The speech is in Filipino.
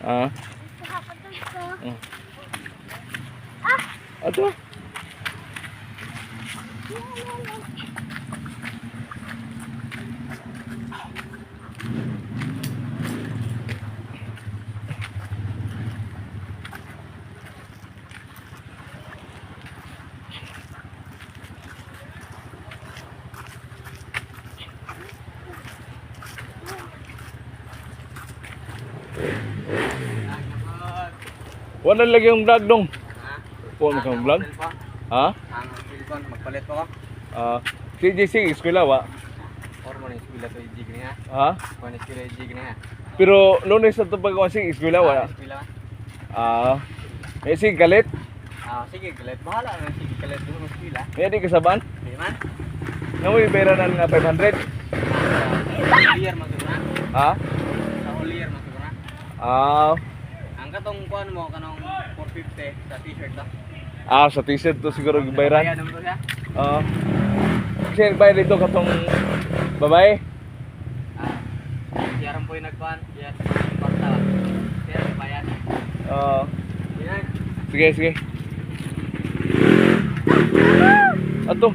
Ah. Ato. Wala lagi yung vlog dong. Phone mo vlog? Ha? Ang silikon, magpalit ko. Si JC eskwela wa. Or mo na eskwela to ijig niya. Ha? Kung na eskwela ijig niya. Pero Lunes sa pagkawan si eskwela wa. Eskwela. May si galit. Sige, galit. Bahala na sige galit doon sa eskwela. May di kasaban. Di man? Namoy bayaran nga 500. Year magkuna. Ha? Sa whole year magkuna. Ang katong kuan mo kanong 450 sa t-shirt to. Sa t-shirt to siguro gibayaran. Bayan naman to siya. Kasi bayad dito katong babae. Siyaran po yung nagkuhan. Yes, parta. Siyaran bayan. Sige, sige. Ato.